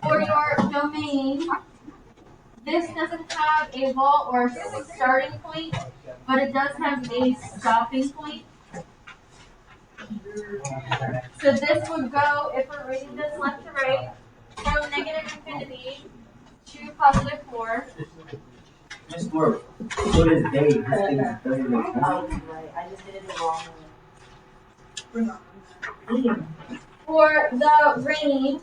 For your domain, this doesn't have a vault or starting point, but it does have a stopping point. So this would go, if we're reading this left to right, from negative infinity to positive 4. Miss Work. So this day, this thing doesn't make sense. Right. I just did it the wrong way. For the range,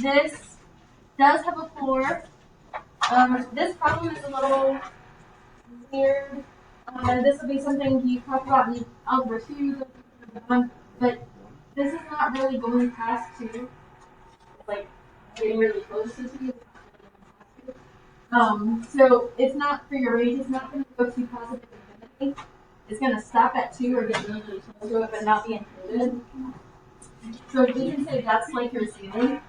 this does have a floor. This problem is a little weird. This will be something you talk about in Algebra 2, but this is not really going past 2. It's like getting really close to 2. So it's not, for your range, it's not going to go to positive infinity. It's going to stop at 2 or get really, really close to it, but not be included. So we can say that's like your ceiling.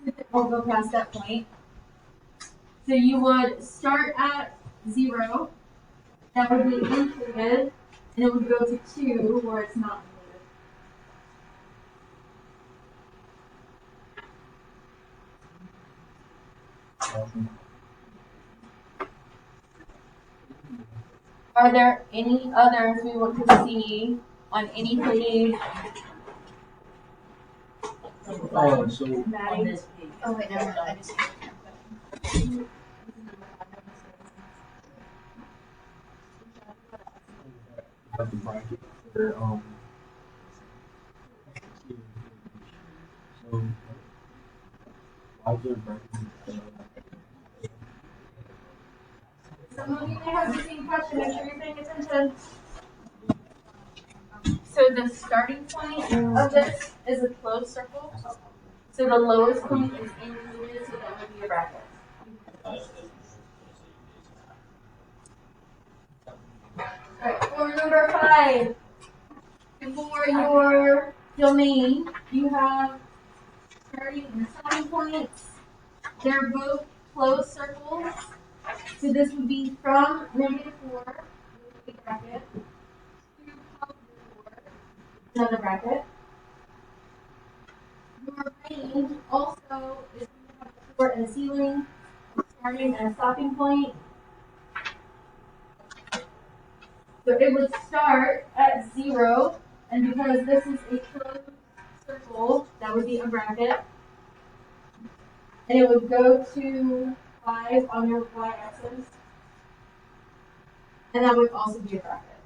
It won't go past that point. So you would start at 0. That would be included, and it would go to 2 where it's not included. Are there any others we want to see on any page? Oh, so On this page. Oh wait, never mind. I just have the bracket for so why is there a bracket? Some of you may have the same question. Make sure you're paying attention. So the starting point of this is a closed circle. So the lowest point is included, so that would be a bracket. Alright, for number 5, for your domain, you have starting and stopping points. They're both closed circles. So this would be from negative 4, a bracket, to positive 4, another bracket. Your range also is going to have a floor and a ceiling, a starting and a stopping point. So it would start at 0, and because this is a closed circle, that would be a bracket. And it would go to 5 on your y-axis, and that would also be a bracket.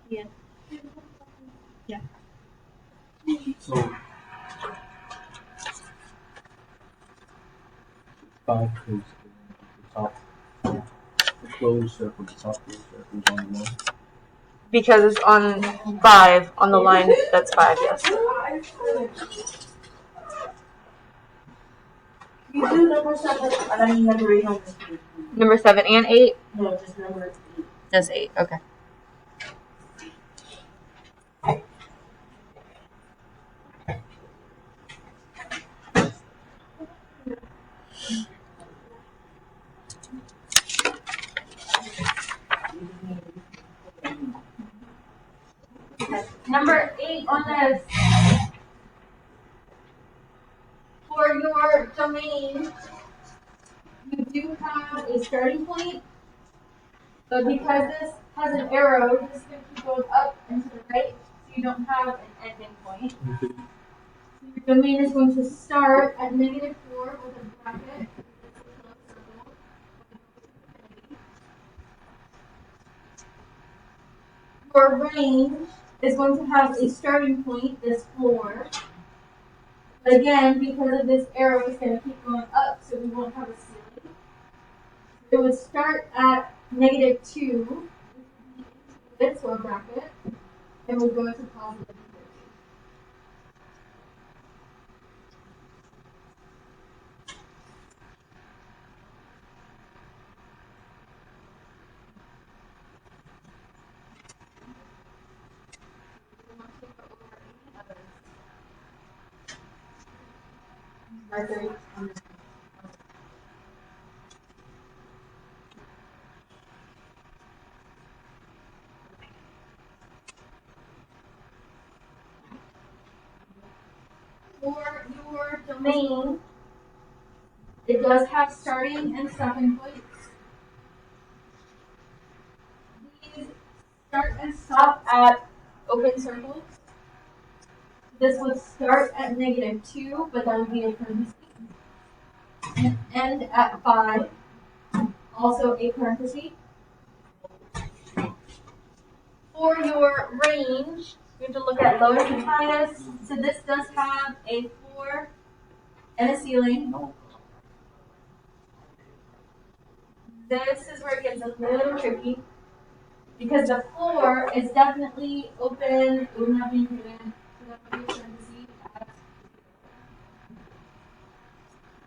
Yeah. Yeah. So 5 is the top, the closed circle, the top closed circle is on the one. Because it's on 5, on the line that's 5, yes. You do number 7, and I mean number 8 on this page. Number 7 and 8? No, just number 8. Just 8, okay. Number 8 on this. For your domain, you do have a starting point, but because this has an arrow, this is going to keep going up and to the right, so you don't have an ending point. So your domain is going to start at negative 4 with a bracket. Your range is going to have a starting point, this floor. But again, because of this arrow, it's going to keep going up, so we won't have a ceiling. It would start at negative 2, so a bracket, and we'll go to positive 30. for your domain, it does have starting and stopping points. These start and stop at open circles. This would start at -2, but that would be a parenthesis. And end at 5, also a parenthesis. For your range, you have to look at lowest and highest. So this does have a floor and a ceiling. This is where it gets a little tricky because the floor is definitely open, it would not be included. So that would be a parenthesis.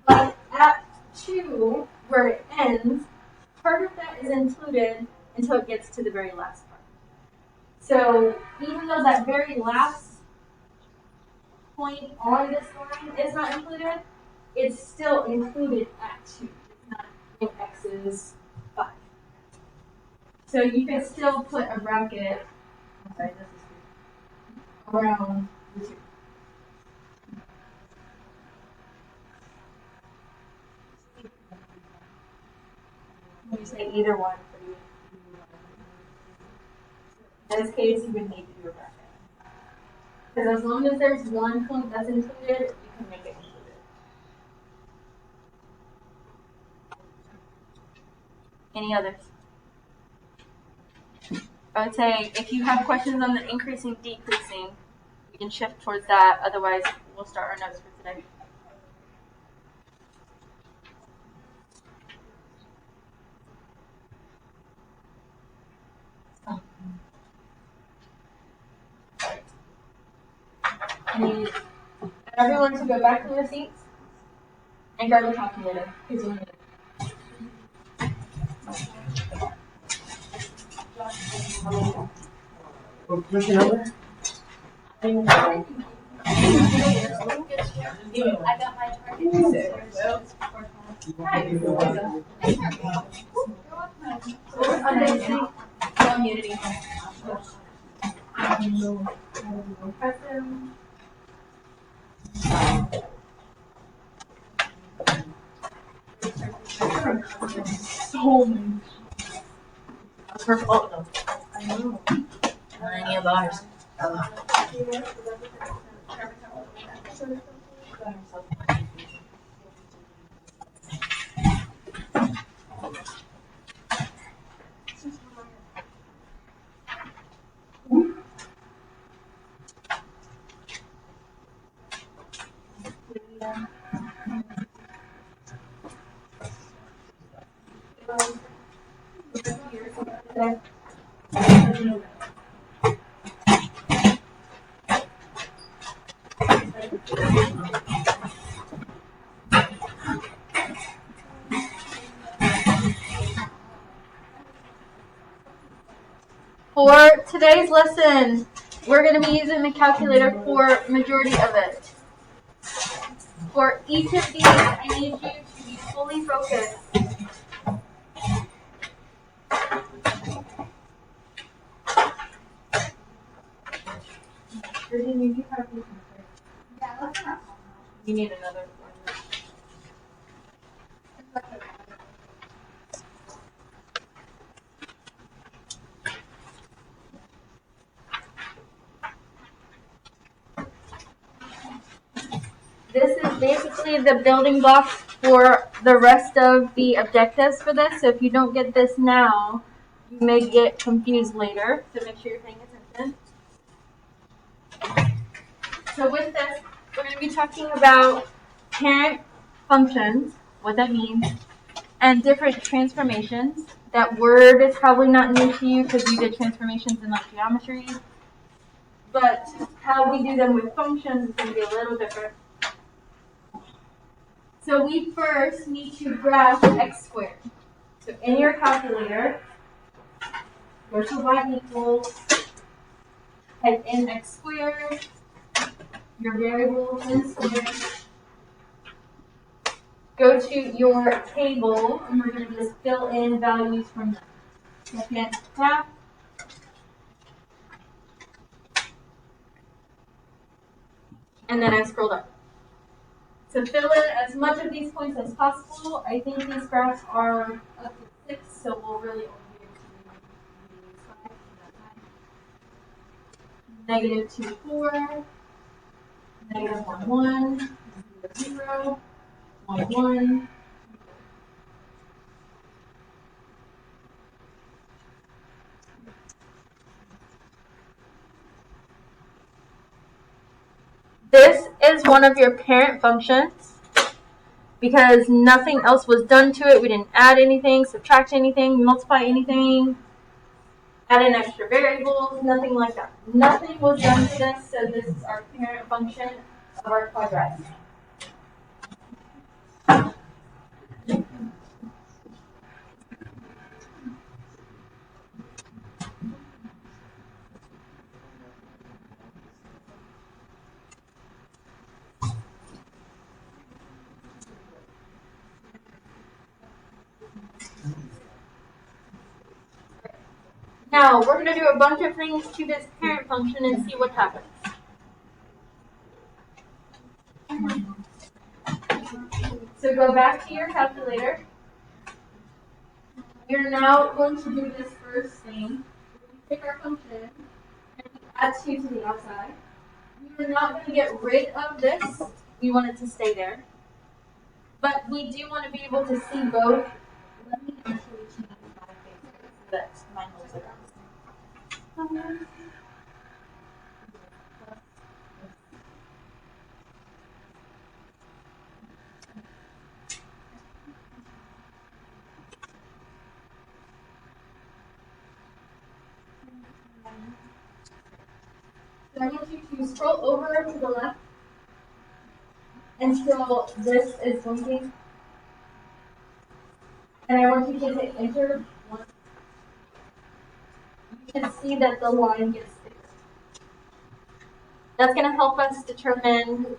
But at 2, where it ends, part of that is included until it gets to the very last part. So even though that very last point on this line is not included, it's still included at 2. It's not in X's 5. So you can still put a bracket, I'm sorry, this is around the 2. When you say either one for you. In this case, you would need to do a bracket. Because as long as there's one point that's included, you can make it included. Any others? I would say if you have questions on the increasing, decreasing, we can shift towards that. Otherwise, we'll start our notes for today. I need everyone to go back to their seats and grab the calculator. Because you'll need it. What's your number? I got my target. Immunity. So many. Her fault though. I know. Not any of ours. For today's lesson, we're going to be using the calculator for majority of it. For each of these, I need you to be fully focused. You need another one. This is basically the building blocks for the rest of the objectives for this. So if you don't get this now, you may get confused later. So make sure you're paying attention. So with this, we're going to be talking about parent functions, what that means, and different transformations. That word is probably not new to you because you did transformations in like geometry. But how we do them with functions is going to be a little different. So we first need to graph x squared. So in your calculator, go to y equals, type in x squared, your variable is squared. Go to your table, and we're going to just fill in values from the second half. And then I scrolled up. to fill in as much of these points as possible. I think these graphs are up to 6, so we'll really only be able to do -5 at that time. -2, 4, -1, 1, 0, 0, 1, 1. This is one of your parent functions because nothing else was done to it. We didn't add anything, subtract anything, multiply anything, add in extra variables, nothing like that. Nothing was done to this, so this is our parent function of our quadratic. Now, we're going to do a bunch of things to this parent function and see what happens. So go back to your calculator. We're now going to do this first thing. We take our function and we add 2 to the outside. We're not going to get rid of this. We want it to stay there. But we do want to be able to see both. Let me actually change my picture so that mine looks like that. So I want you to scroll over to the left until this is blinking. And I want you to hit enter once. You can see that the line gets bigger. That's going to help us determine.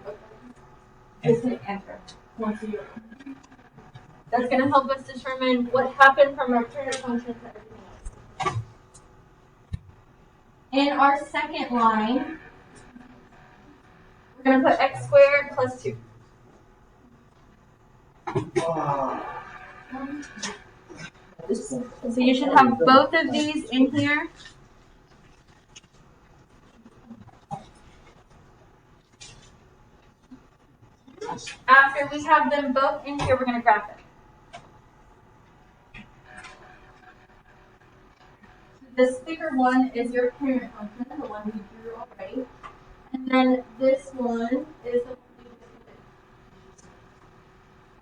Just hit enter once you. That's going to help us determine what happened from our parent function to everything else. In our second line, we're going to put x squared plus 2. So you should have both of these in here. After we have them both in here, we're going to graph it. This thicker one is your parent function, the one we drew already. And then this one is the one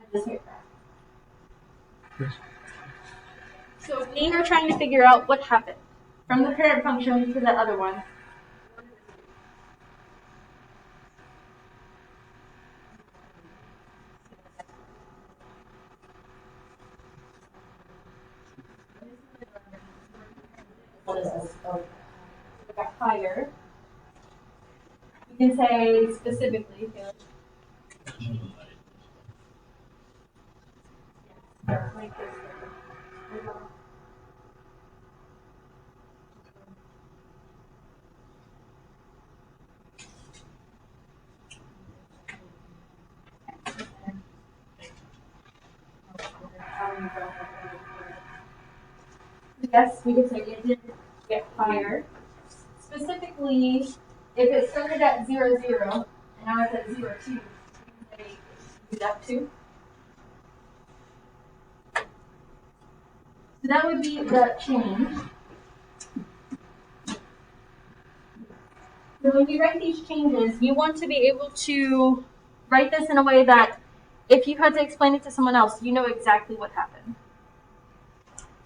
we just hit graph. So we are trying to figure out what happened from the parent function to the other one. What is this? Oh, we got higher. You can say specifically. Like this. Yes, we could say it did get higher. Specifically, if it started at 0, 0, and now it's at 0, 2, we can say it's up 2. So that would be the change. So when you write these changes, you want to be able to write this in a way that if you had to explain it to someone else, you know exactly what happened.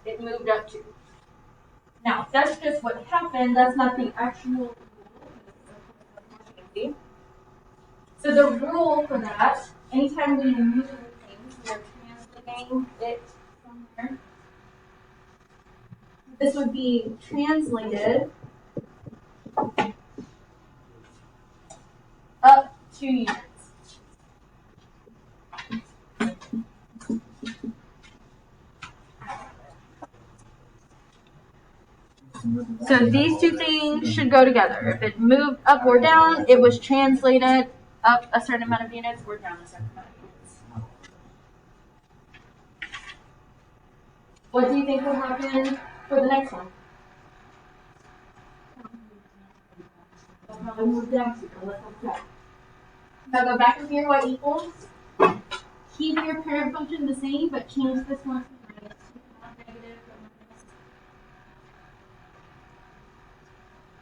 It moved up 2. Now, that's just what happened. That's not the actual rule. So the rule for that, anytime we move things, we're translating it somewhere. This would be translated up 2 units. So these two things should go together. If it moved up or down, it was translated up a certain amount of units or down a certain amount of units. What do you think will happen for the next one? It'll probably move down to, let's look at. Now go back and here, y equals. Keep your parent function the same, but change this one to minus 2, not negative, but minus.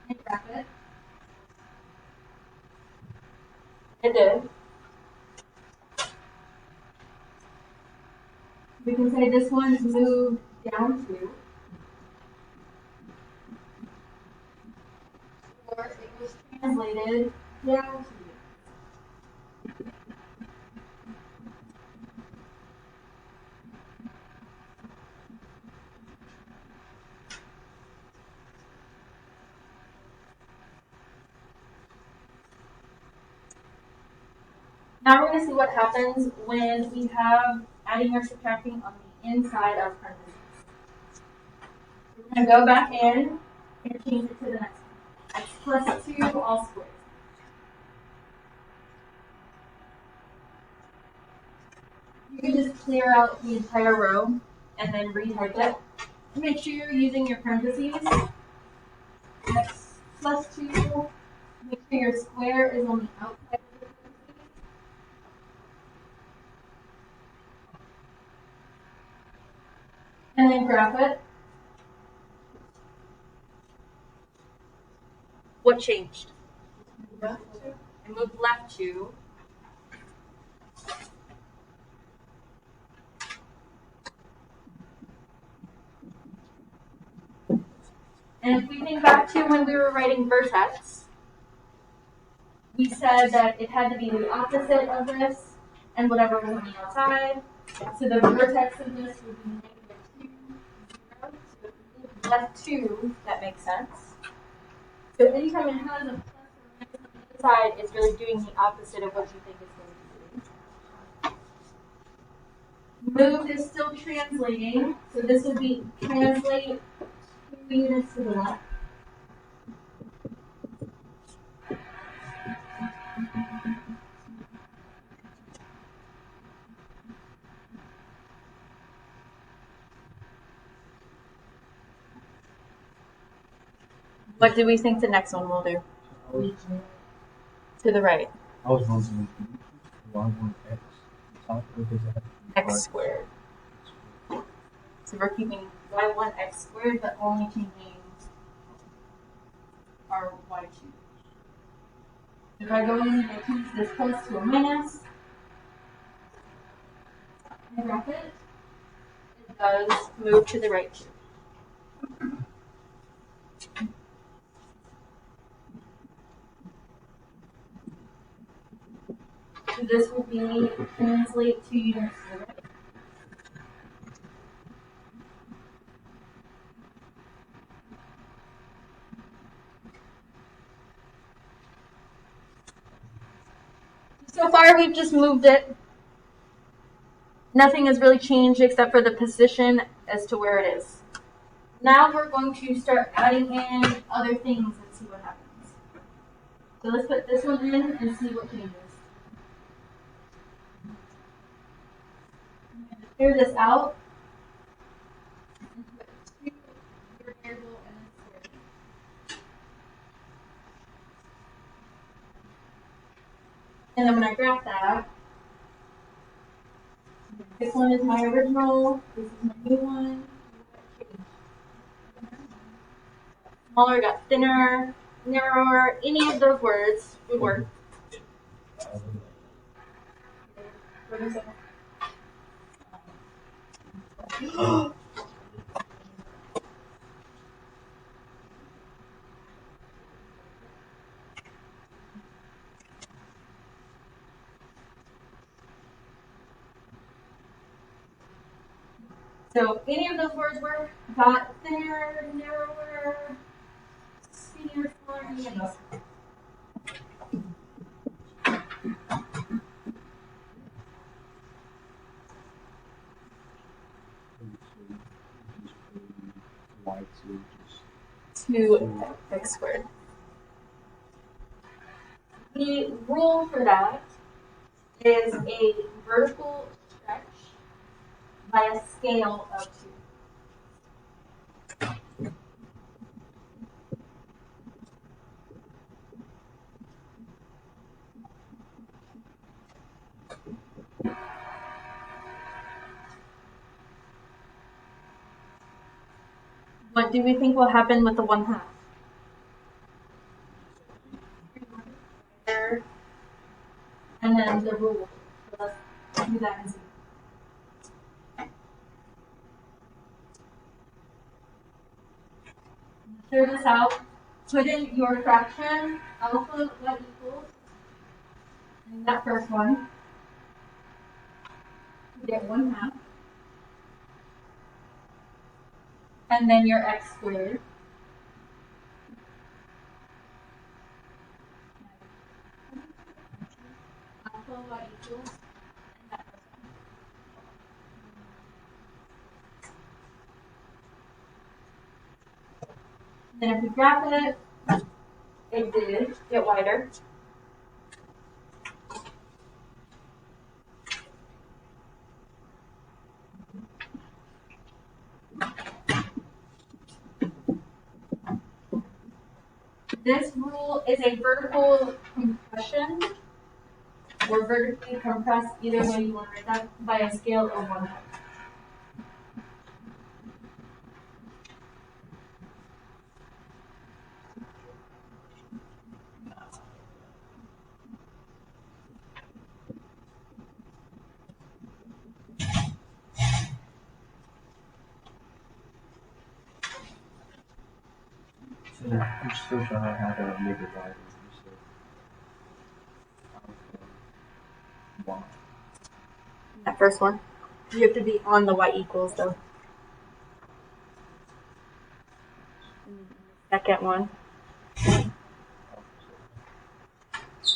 And graph it. It did. We can say this one's moved down to. Or it was translated down to. Now we're going to see what happens when we have adding or subtracting on the inside of parentheses. We're going to go back in and change it to the next one. X plus 2 all squared. You can just clear out the entire row and then retype it. Make sure you're using your parentheses. X plus 2. Make sure your square is on the outside of the parentheses. And then graph it. What changed? It moved left 2. And if we think back to when we were writing vertex, we said that it had to be the opposite of this and whatever was on the outside. So the vertex of this would be negative 2, 0. So if we move left 2, that makes sense. So anytime it has a plus or minus on the inside, it's really doing the opposite of what you think it's going to do. Move is still translating. So this would be translate 2 units to the left. What do we think the next one will do? To the right. I was wondering, why one X top because it has to be X right. squared. So we're keeping y1 x squared, but only changing our y2. If I go in and I change this plus to a minus, and graph it, It does move to the right too. so this would be translate 2 units to the right. So far, we've just moved it. Nothing has really changed except for the position as to where it is. Now we're going to start adding in other things and see what happens. So let's put this one in and see what changes. I'm going to clear this out. And put 2 variable and then square. And then when I graph that, this one is my original, this is my new one. Smaller got thinner, narrower. Any of those words would work. What is it? So any of those words work. Got thinner, narrower, skinnier, smaller, any of those. Y to just 2x squared. The rule for that is a vertical stretch by a scale of 2. What do we think will happen with the 1/2? There, and then the rule. So let's do that and see. Clear this out. Put in your fraction, alpha y equals, and that first one. You get 1/2. And then your x squared. Alpha y equals, and that first one. Then if we graph it did get wider. This rule is a vertical compression, or vertically compressed, either way you want to write that, by a scale of 1/2. So you're still trying to have a make it wider. You said alpha y. That first one. You have to be on the y equals though. Second one.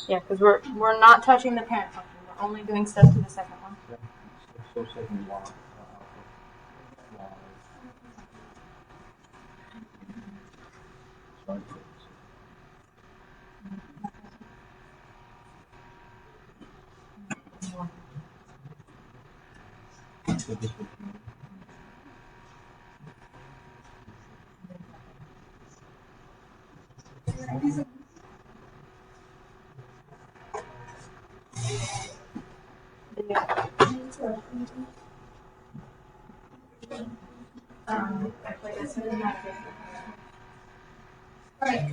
Yeah, because we're not touching the parent function. We're only doing stuff to the second one. Yeah. So second y. Alpha y. Sorry. So this would be Alright.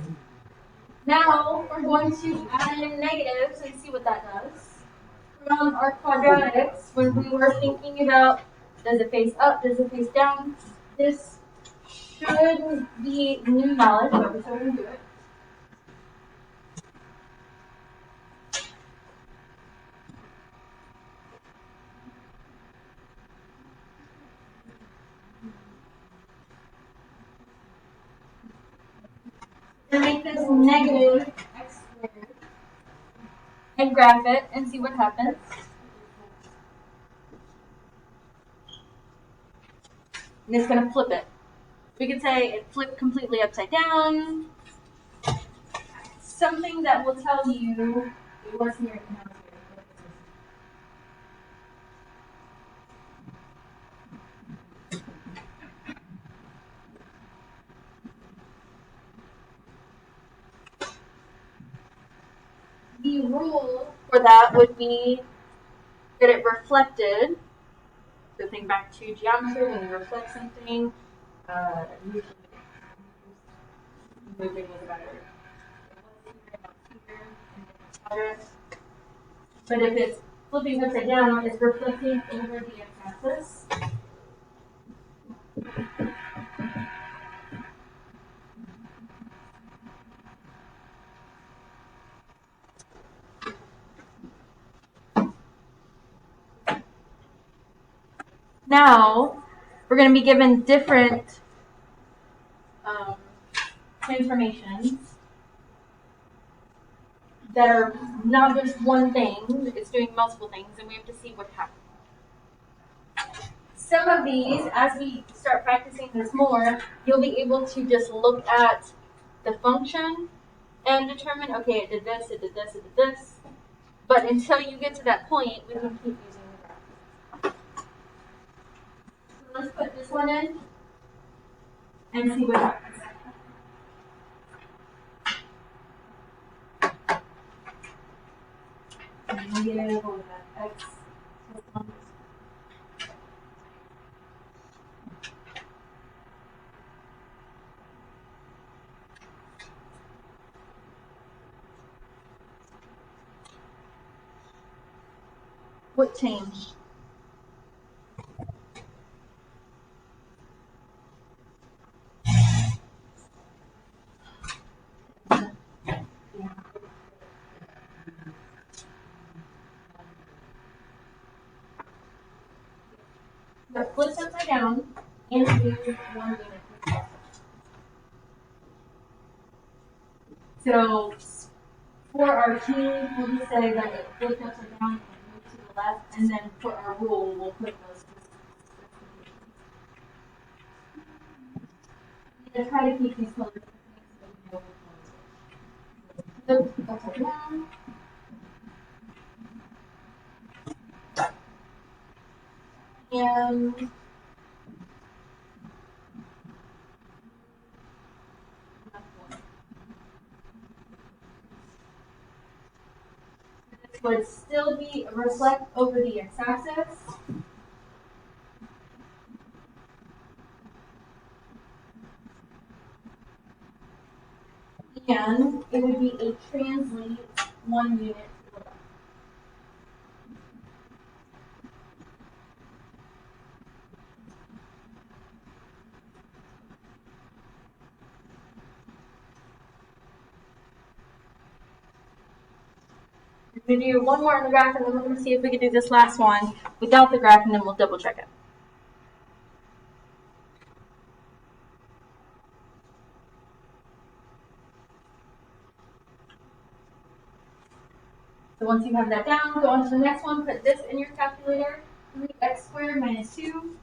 Now we're going to add in negatives and see what that does. From our quadratics, when we were thinking about does it face up, does it face down, this should be new knowledge, but we're still going to do it. To make this negative x squared and graph it and see what happens. And it's going to flip it. We could say it flipped completely upside down. Something that will tell you it was here and now it's here. The rule for that would be that it reflected. So think back to geometry when you reflect something. Usually moving is about it. But if it's flipping upside down, it's reflecting over the x-axis. Now, we're going to be given different transformations that are not just one thing, it's doing multiple things, and we have to see what happens. Some of these, as we start practicing this more, you'll be able to just look at the function and determine, okay, it did this, it did this, it did this. But until you get to that point, we can keep using the graph. So let's put this one in and see what happens. Negative over that x. What changed? The flips upside down and do 1 unit. So for our team, we'll just say that it flipped upside down and moved to the left, and then for our rule, we'll put those two. And try to keep these colors so we know which ones. Flip upside down. And this would still be reflect over the x-axis. And it would be a translate 1 unit to the left. We're going to do one more on the graph, and then we're going to see if we can do this last one without the graph, and then we'll double check it. So once you have that down, go on to the next one, put this in your calculator, 3x squared minus 2.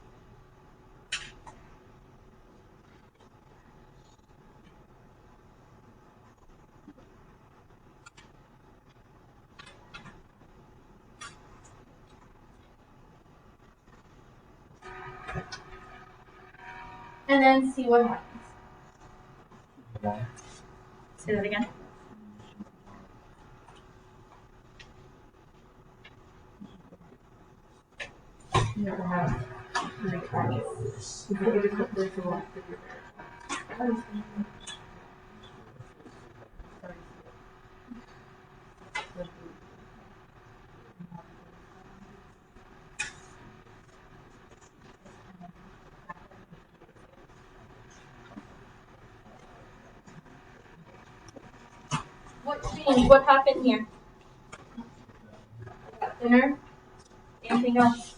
And then see what happens. Why? Say that again. You never have three X's. You could have put this one. What changed? What happened here? It got thinner. Anything else?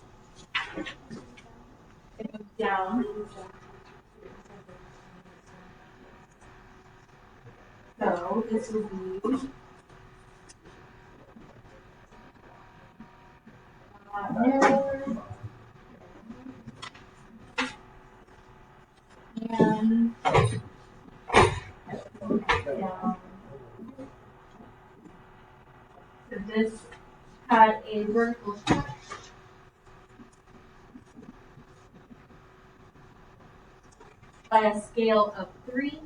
It moved down. So this would be narrower. And down. So this had a vertical stretch. By a scale of 3.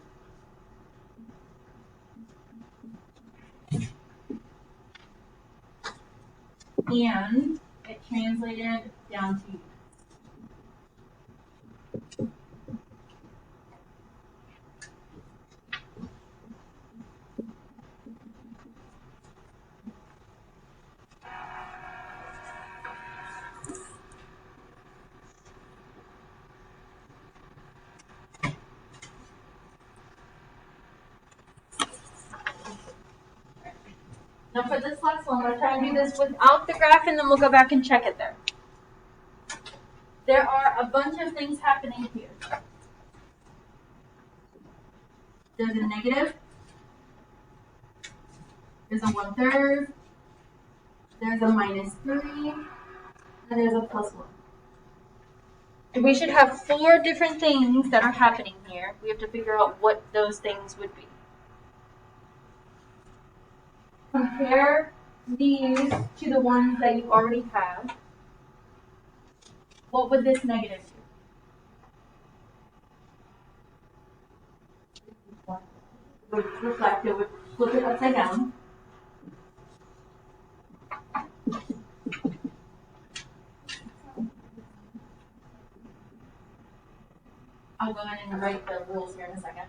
And it translated down to Now for this last one, we're trying to do this without the graph, and then we'll go back and check it there. There are a bunch of things happening here. There's a negative. There's a 1/3. There's a -3. And there's a +1. And we should have 4 different things that are happening here. We have to figure out what those things would be. compare these to the ones that you already have, what would this negative do? It would reflect, it would flip it upside down. I'll go in and write the rules here in a second.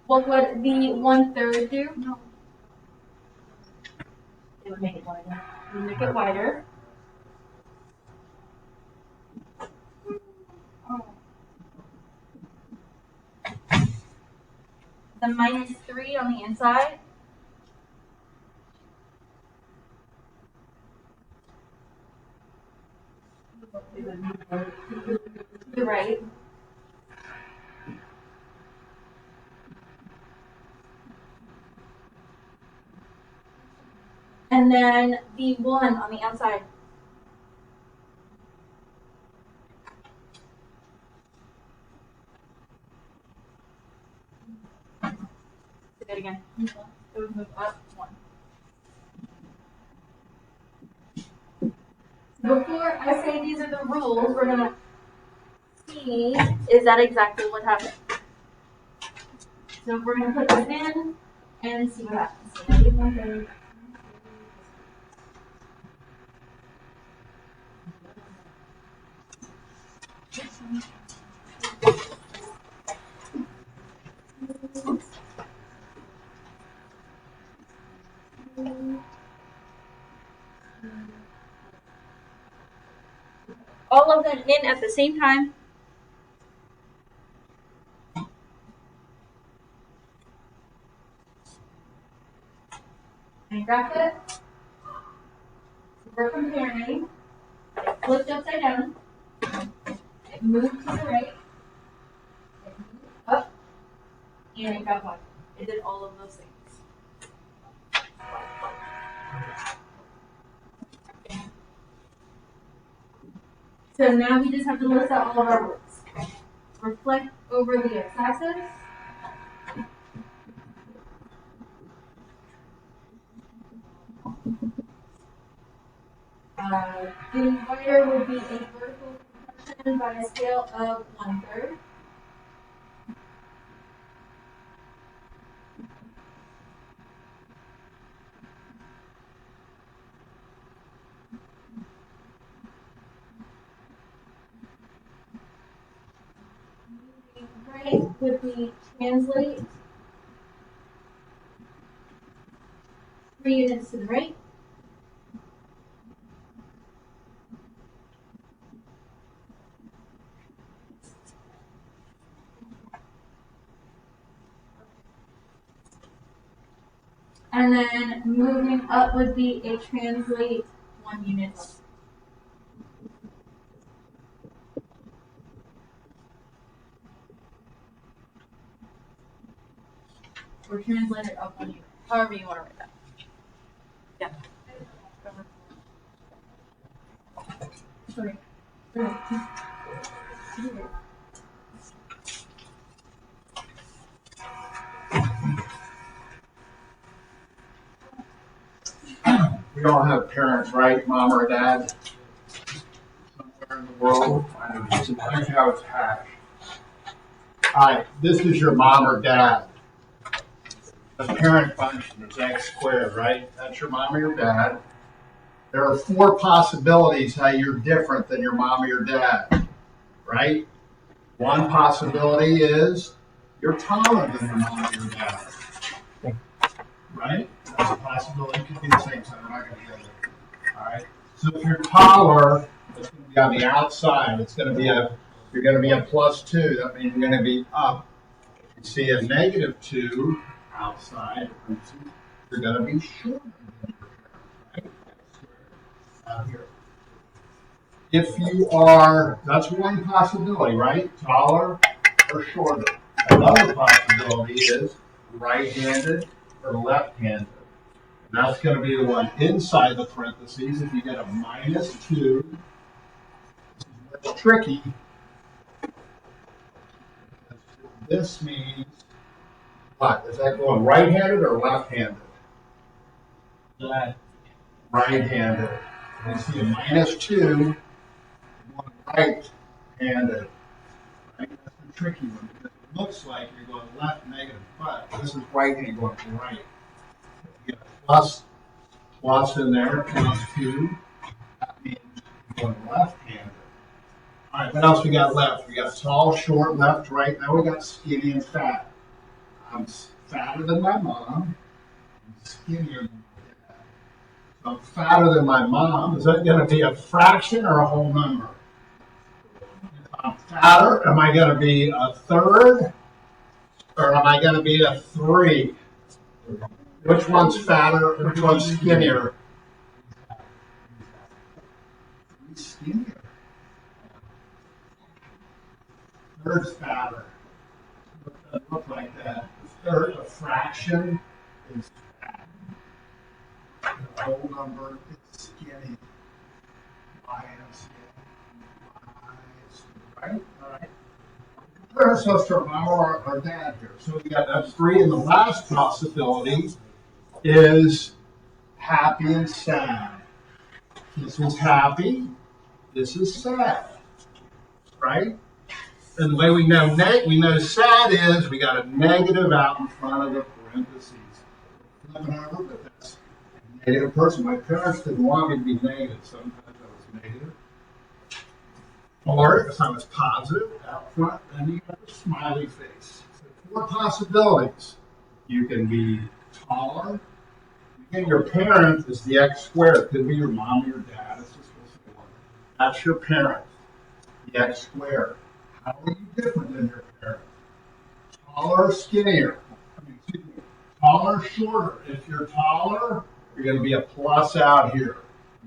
What would the 1/3 do? No. It would make it wider. It would make it wider. The -3 on the inside. You're right. And then the 1 on the outside. Do that again. It would move up 1. Before I say these are the rules, we're gonna see is that exactly what happened. So we're gonna put this in and see what happens. So -1/3. All of them in at the same time. And graph it. So we're comparing. It flipped upside down. It moved to the right. It moved up. And it got wider. It did all of those things. So now we just have to list out all of our rules. Reflect over the x-axis. The wider would be a vertical compression by a scale of 1/3. Right would be translate 3 units to the right. And then moving up would be a translate 1 unit up. Or translate it up 1 unit. However you want to write that. Yeah. Sorry. We all have parents, right? Mom or dad? Somewhere in the world. Actually, I was hash. Hi, this is your mom or dad. The parent function is x squared, right? That's your mom or your dad. There are 4 possibilities how you're different than your mom or your dad, right? One possibility is you're taller than your mom or your dad, right? That's a possibility. It could be the same time. I'm not going to go there. All right. So if you're taller, it's going to be on the outside. It's going to be you're going to be a +2. That means you're going to be up. If you see a -2 outside, you're going to be shorter than your parent, right? Here. If you are, that's one possibility, right? Taller or shorter. Another possibility is right-handed or left-handed. And that's going to be the one inside the parentheses. If you get a -2, it's tricky. This means what? Is that going right-handed or left-handed? Right-handed. You see a -2, one right-handed. Right? That's the tricky one because it looks like you're going left negative, but this is right-handed going right. You get a plus in there, +2. That means you're going left-handed. All right, what else we got left? We got tall, short, left, right. Now we got skinny and fat. I'm fatter than my mom. I'm skinnier than my dad. So I'm fatter than my mom. Is that going to be a fraction or a whole number? If I'm fatter, am I going to be a third or am I going to be a 3? Which one's fatter? Which one's skinnier? Skinnier. Third's fatter. What does that look like that? The third, a fraction, is fat. The whole number is skinny. Minus, right? All right. Compare ourselves to our dad here. So we got that 3, and the last possibility is happy and sad. This is happy. This is sad. Right? And the way we know sad is we got a negative out in front of the parentheses. Flip it over, but that's a negative person. My parents didn't want me to be negative. Sometimes I was negative. Or if I was positive out front, then you have a smiley face. So 4 possibilities. You can be taller. Again, your parent is the x squared. Could be your mom or your dad. It's just supposed to be one. That's your parent. The x squared. How are you different than your parent? Taller, skinnier. Taller, shorter. If you're taller, you're going to be a plus out here.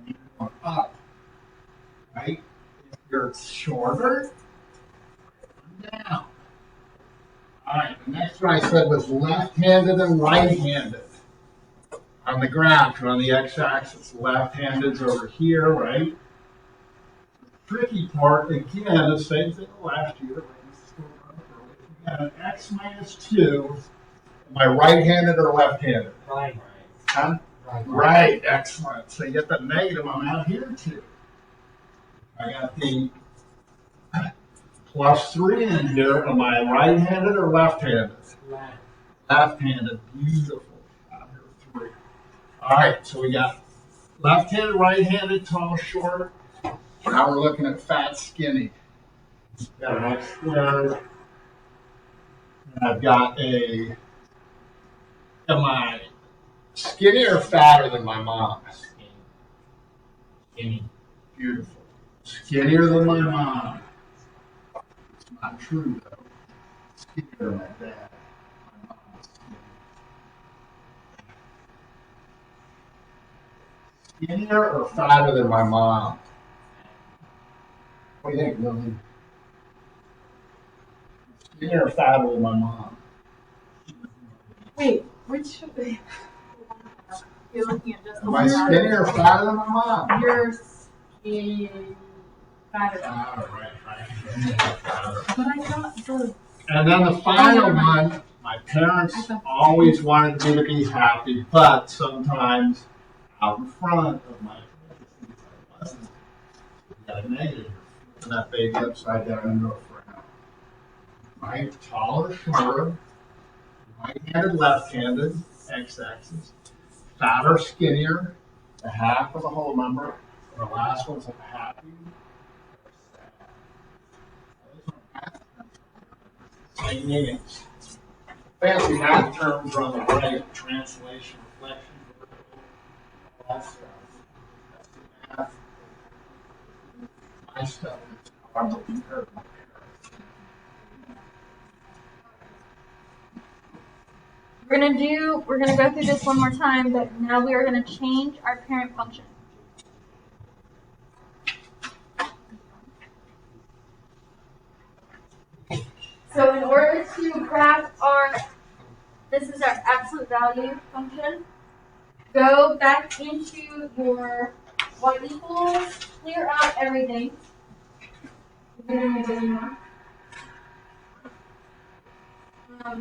You're going up. Right? If you're shorter, down. All right, the next one I said was left-handed and right-handed. On the graph, on the x-axis, left-handed's over here, right? Tricky part, again, the same thing last year. We got an x -2. Am I right-handed or left-handed? Right. Huh? Right, excellent. So you get the negative, I'm out here too. I got the +3 in here. Am I right-handed or left-handed? Left. Left-handed, beautiful. Out here 3. All right, so we got left-handed, right-handed, tall, short. Now we're looking at fat, skinny. Got an x squared. And I've got am I skinny or fatter than my mom? Skinny. Beautiful. Skinnier than my mom. It's not true though. Skinnier than my dad. My mom was skinny. Skinnier or fatter than my mom? What do you think, Lily? Skinnier or fatter than my mom? Wait, which? You're looking at just the Am I one. skinnier or fatter than my mom? You're skinny. Fatter. Right. But I thought the. And then the final one, my parents always wanted me to be happy, but sometimes out in front of my parentheses I wasn't. We got a negative. And that baby upside down into a frown. Right? Taller, shorter, right-handed, left-handed, x-axis. Fatter, skinnier, the half of the whole number. And the last one's a happy or sad. Same meanings. Fancy math terms are on the right. Translation, reflection, vertical, all that stuff. That's the math. My stuff is how I'm looking at my parents. We're gonna go through this one more time, but now we are gonna change our parent function. So in order to graph this is our absolute value function. Go back into your y equals, clear out everything.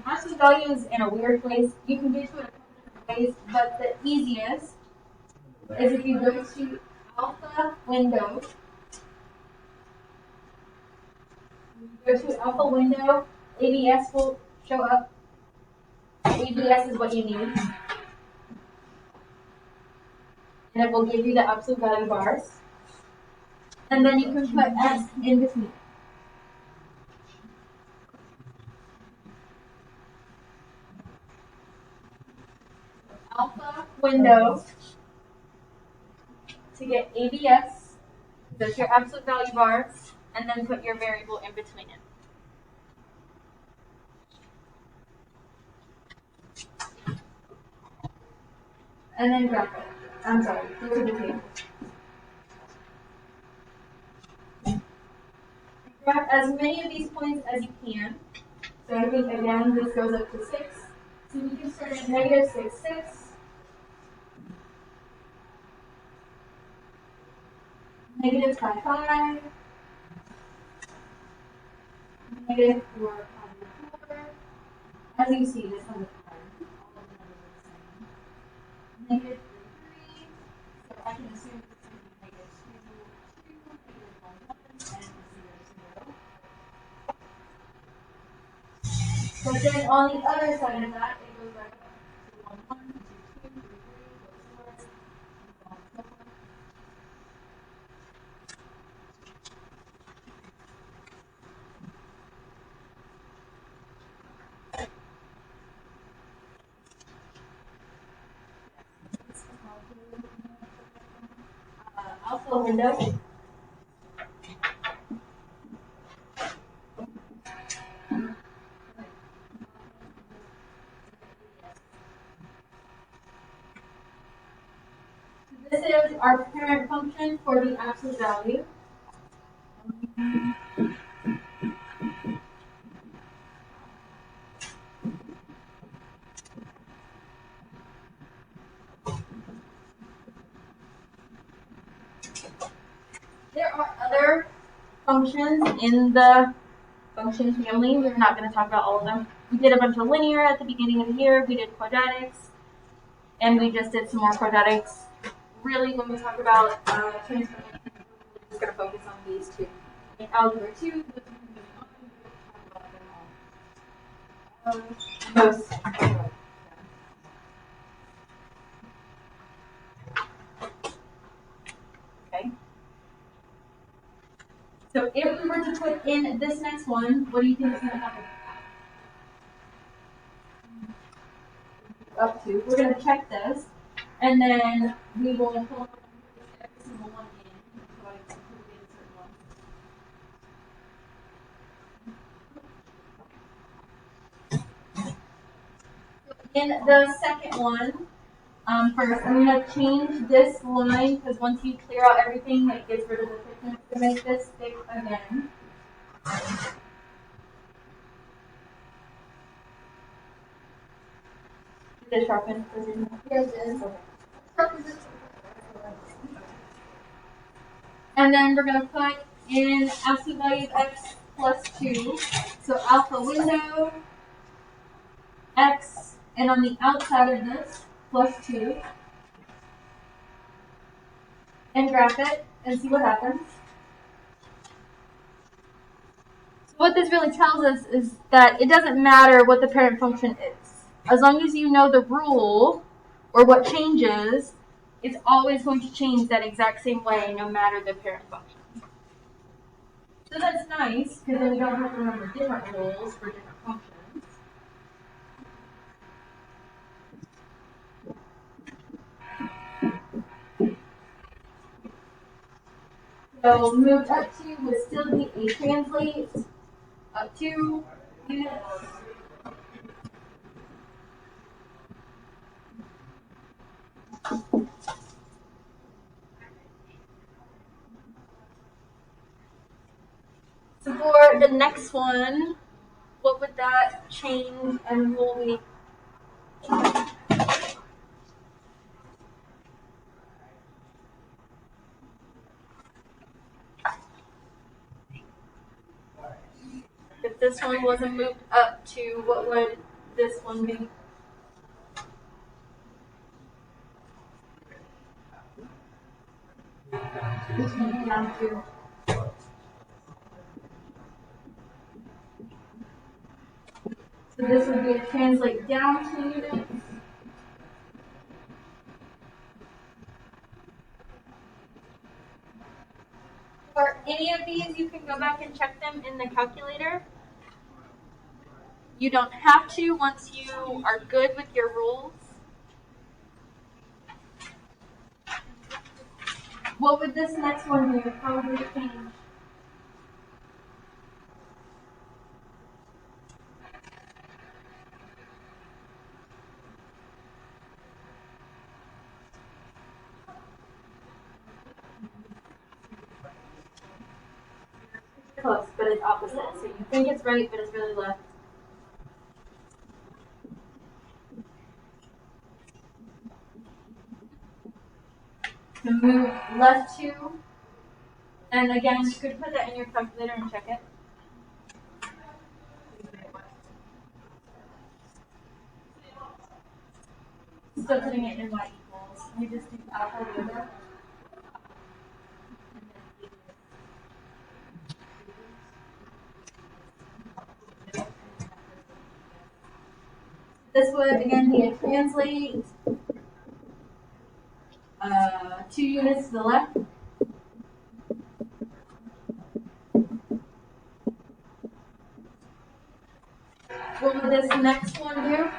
Absolute value is in a weird place. You can get to it a couple different ways, but the easiest is if you go to alpha window, ABS will show up. ABS is what you need. And it will give you the absolute value bars. And then you can put S in between. Alpha window to get ABS, that's your absolute value bars, and then put your variable in between it. And then graph it. I'm sorry, go to the table. Graph as many of these points as you can. So I think again this goes up to 6. So we can start at negative 6, 6. Negative 5, 5. Negative 4, 5, 4. As you see, this one is hard. All of the numbers are the same. Negative 3, 3. So I can assume this is going to be negative 2, 2, negative 1, 1, and 0, 0. But then on the other side of that, it goes back up to 1, 1, 2, 2, 3, 3, 4, 4, and so on and so forth. Alpha window. This is our parent function for the absolute value. There are other functions in the function family. We're not going to talk about all of them. We did a bunch of linear at the beginning of the year. We did quadratics, and we just did some more quadratics. Really, when we talk about transformation, we're just going to focus on these two. In algebra 2, we'll talk about them all. Most. Okay. So if we were to put in this next one, what do you think is going to happen? Up to. We're going to check this, and then we will pull every single one in. So I included certain ones. In the second one, first I'm going to change this line because once you clear out everything, it gets rid of the thickness to make this thick again. Did it sharpen? Yes, it is. And then we're going to put in absolute value of x plus 2. So alpha window, x, and on the outside of this, plus 2. And graph it and see what happens. So what this really tells us is that it doesn't matter what the parent function is. As long as you know the rule or what changes, it's always going to change that exact same way no matter the parent function. So that's nice because then we don't have to remember different rules for different functions. So moved up to would still be a translate up to units. So for the next one, what would that change and rule be? If this one wasn't moved up to, what would this one be? Down to. So this would be to translate down to units. For any of these, you can go back and check them in the calculator. You don't have to once you are good with your rules. What would this next one do? How would it change? Close, but it's opposite. So you think it's right, but it's really left. So move left 2. And again, you could put that in your calculator and check it. Still putting it in y equals. You just do alpha over. This would again be a translate 2 units to the left. What would this next one do?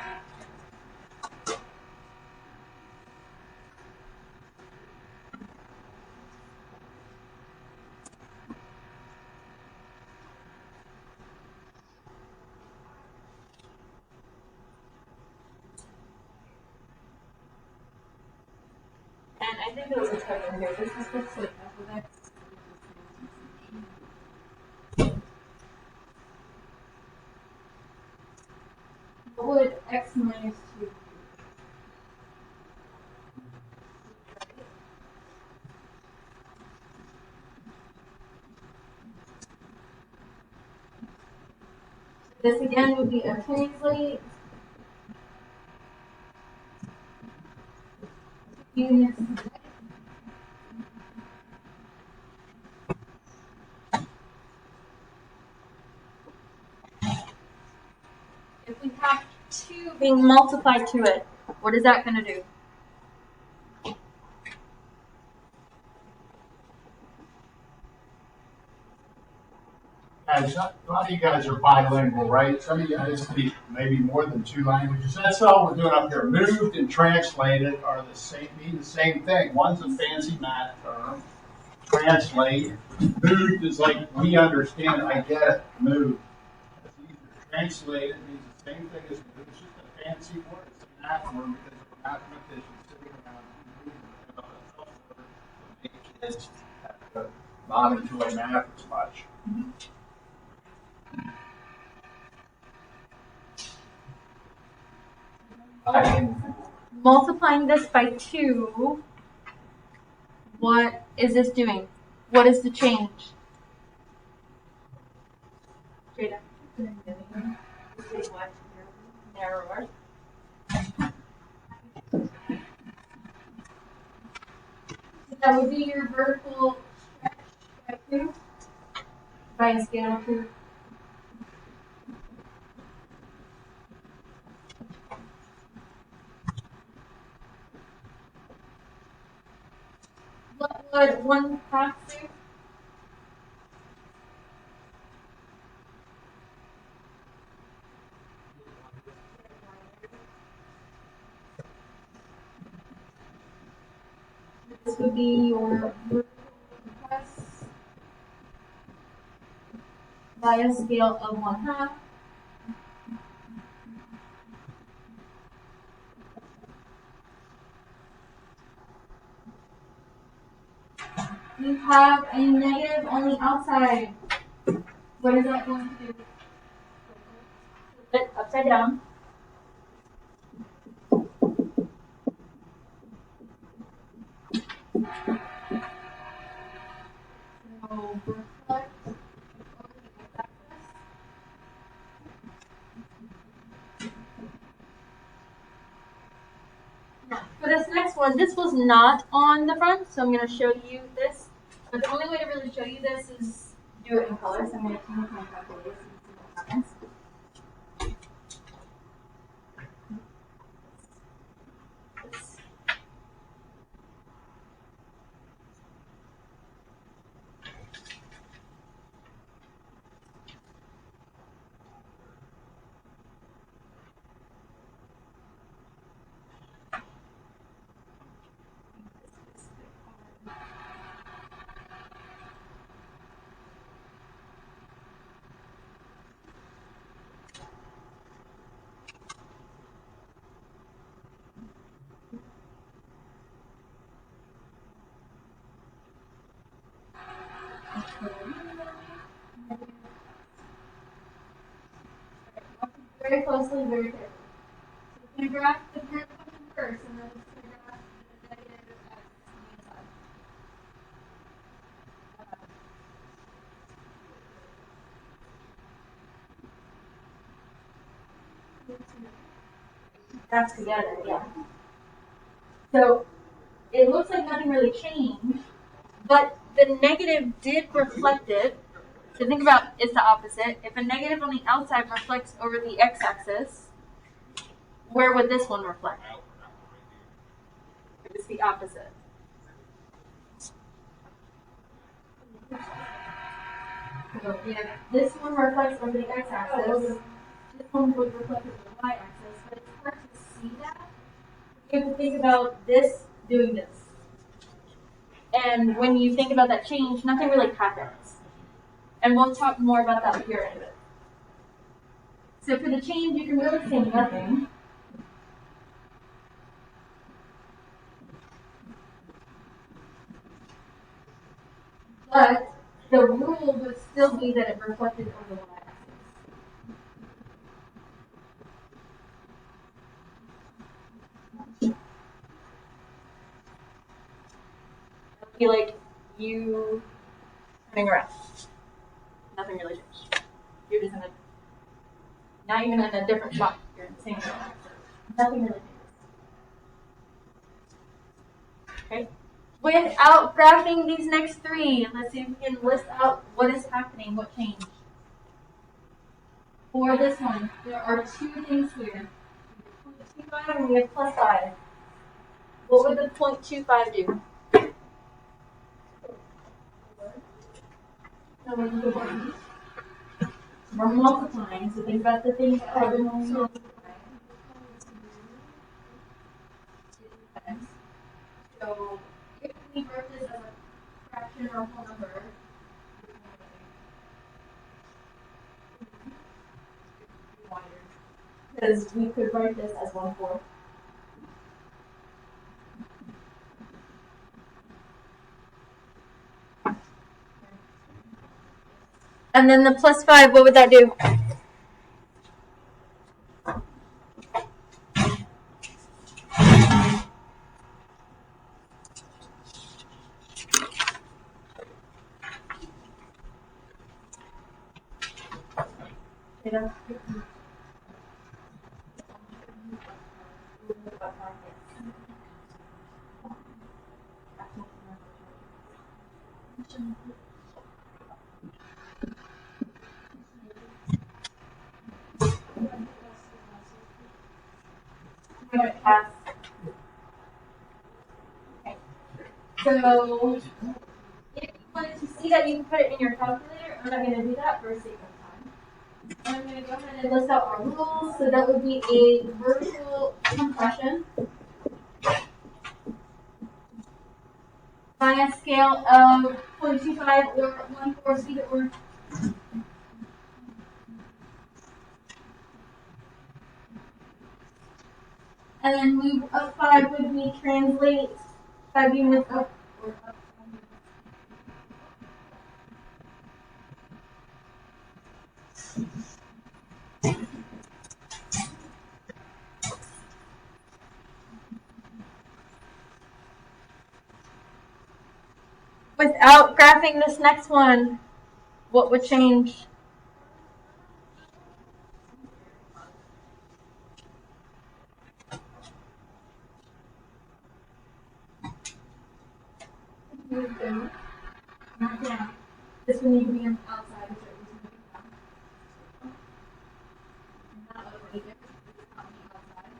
And I think there was a typo here. This is supposed to be f of x. What would x minus 2 do? This again would be a translate. Units. If we have 2 being multiplied to it, what is that going to do? Guys, a lot of you guys are bilingual, right? Some of you guys speak maybe more than 2 languages. That's all we're doing up here. Moved and translated are the same, mean the same thing. One's a fancy math term. Translate. Moved is like we understand. I get it. Moved. It's easier. Translated means the same thing as moved. It's just a fancy word. It's a math word because of mathematicians sitting around moving. Kids have to not enjoy math as much. Multiplying this by 2, what is this doing? What is the change? Jada. Narrower. That would be your vertical stretch by 2 by a scale of 2. What would 1 half do? This would be your vertical compress by a scale of 1/2. You have a negative on the outside. What is that going to do? Flip it upside down. So reflect over the x-axis. Now, for this next one, this was not on the front, so I'm going to show you this. But the only way to really show you this is do it in color. So I'm going to change my calculator and see what happens. Very closely, very carefully. So we're going to graph the parent function first, and then we're going to graph the negative x on the inside. Graph together, yeah. So it looks like nothing really changed, but the negative did reflect it. So think about it's the opposite. If a negative on the outside reflects over the x-axis, where would this one reflect? It's the opposite. So if this one reflects over the x-axis, this one would reflect over the y-axis, but it's hard to see that. You have to think about this doing this. And when you think about that change, nothing really happens. And we'll talk more about that here in a bit. So for the change, you can really say nothing. But the rule would still be that it reflected over the y-axis. It would be like you turning around. Nothing really changed. You're just in a, not even in a different spot. You're in the same spot. Nothing really changed. Okay. Without graphing these next three, let's see if we can list out what is happening, what changed. For this one, there are two things here. 0.25 and we have plus 5. What would the 0.25 do? We're multiplying, so think about the things that are multiplying. So if we wrote this as a fraction or a whole number, because we could write this as 1/4. And then the plus 5, what would that do? So if you wanted to see that, you can put it in your calculator. I'm not going to do that for the sake of time. I'm going to go ahead and list out our rules. So that would be a vertical compression by a scale of 0.25 or 1/4 speed or and then move up 5 would be translate 5 units up or up. Without graphing this next one, what would change? This would need to be on the outside, which it was moving down. Not over either, it's on the outside.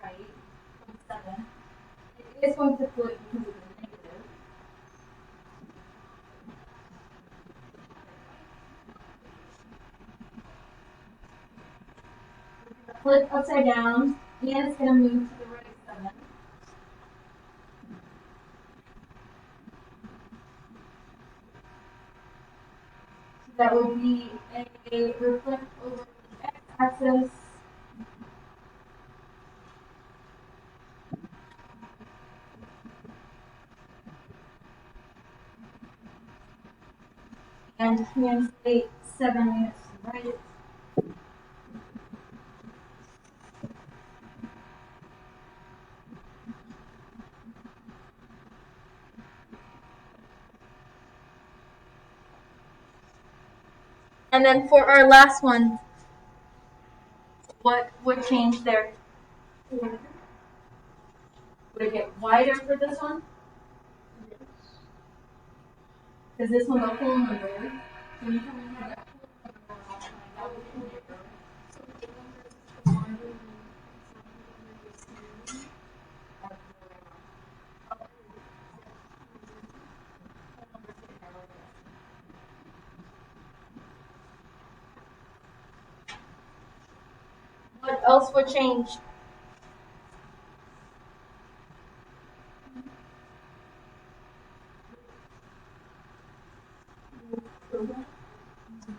Right, from 7. It is going to flip because of the negative. Flip upside down, and it's going to move to the right 7. So that would be a reflect over the x-axis. And translate 7 units to the right. And then for our last one, what would change there? Would it get wider for this one? Because this one's a whole number. So you can have that whole number that would be bigger. What else would change?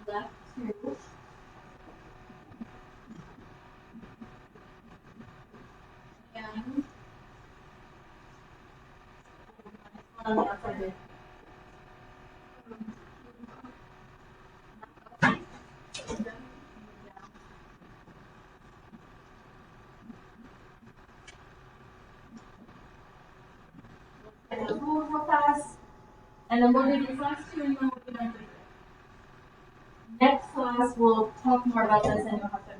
Left 2. And on the outside bit. And then move real fast. And then we'll do these last 2 and then we'll be done for today. Next class, we'll talk more about this and you'll have to practice.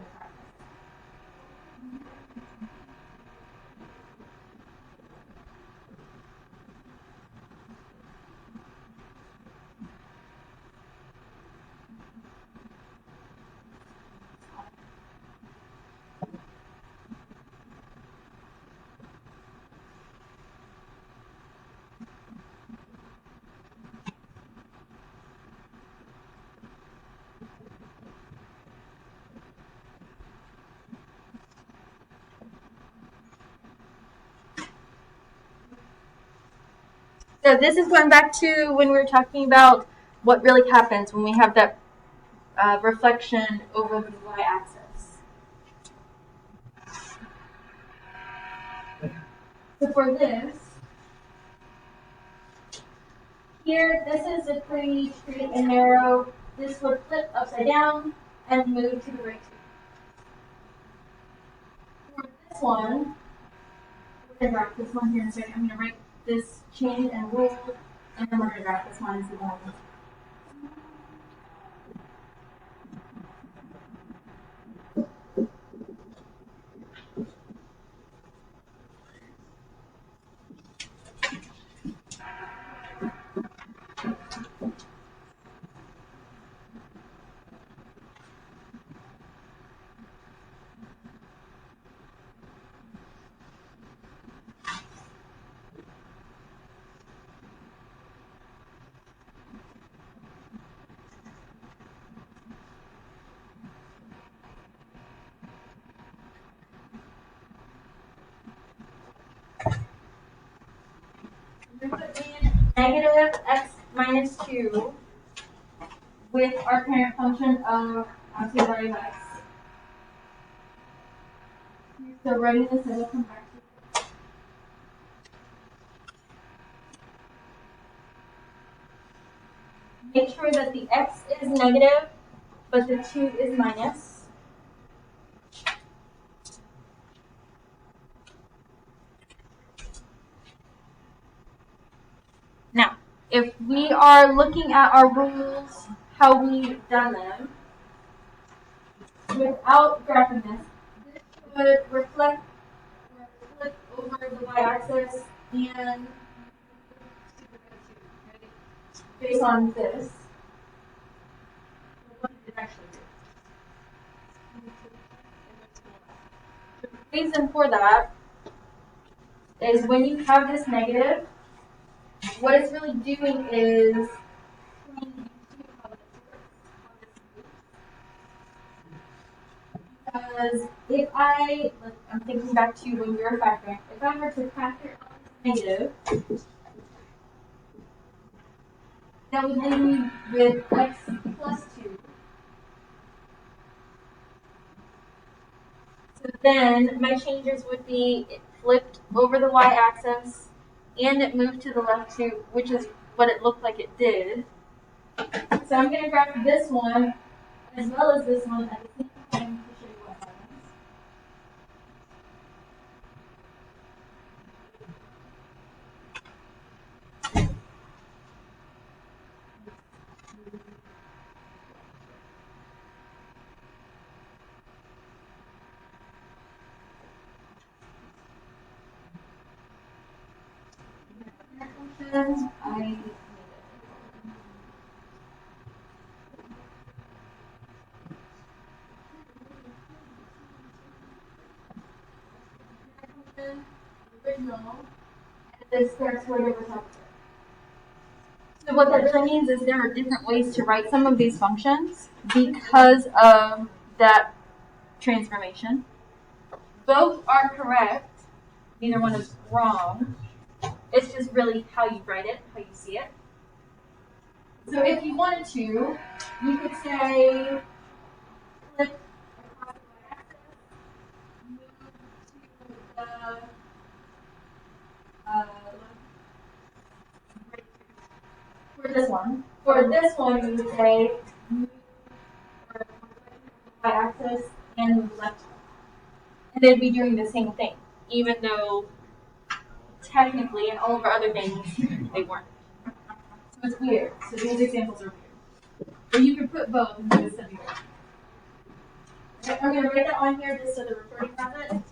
So this is going back to when we were talking about what really happens when we have that reflection over the y-axis. So for this, here, this is a pretty straight and narrow. This would flip upside down and move to the right. For this one, we're going to graph this one here in a second. I'm going to write this chain and rule, and then we're going to graph this one and see what happens. We put in negative x minus 2 with our parent function of absolute value of x. So writing this in, we'll come back to it. Make sure that the x is negative, but the 2 is minus. Now, if we are looking at our rules, how we've done them, without graphing this should reflect or flip over the y-axis and based on this. What did it actually do? The reason for that is when you have this negative, what it's really doing is because if I'm thinking back to when we were factoring, if I were to factor out this negative, that would leave me with x plus 2. So then my changes would be it flipped over the y-axis and it moved to the left too, which is what it looked like it did. So I'm going to graph this one as well as this one at the same time to show you what happens. So what that really means is there are different ways to write some of these functions because of that transformation. Both are correct. Neither one is wrong. It's just really how you write it, how you see it. So if you wanted to, you could say flip across the y-axis, move to the for this one. For this one, you would say move or y-axis and move left. And they'd be doing the same thing, even though technically in all of our other things they weren't. So it's weird. So these examples are weird. But you could put both and do this study. I'm going to write that on here just so the recording has it,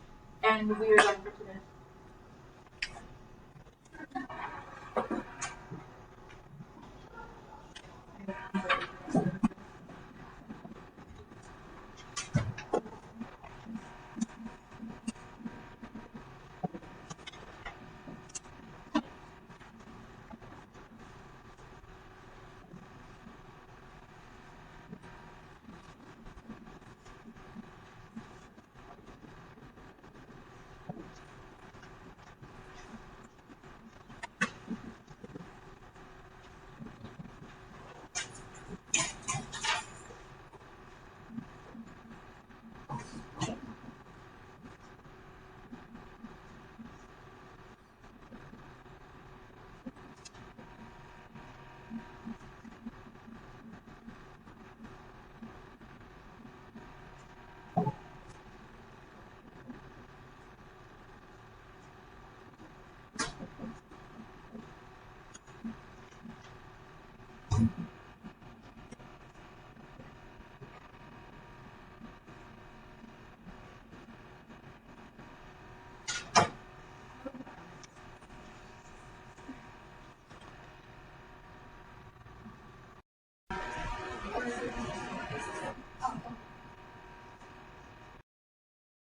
and we are done for today.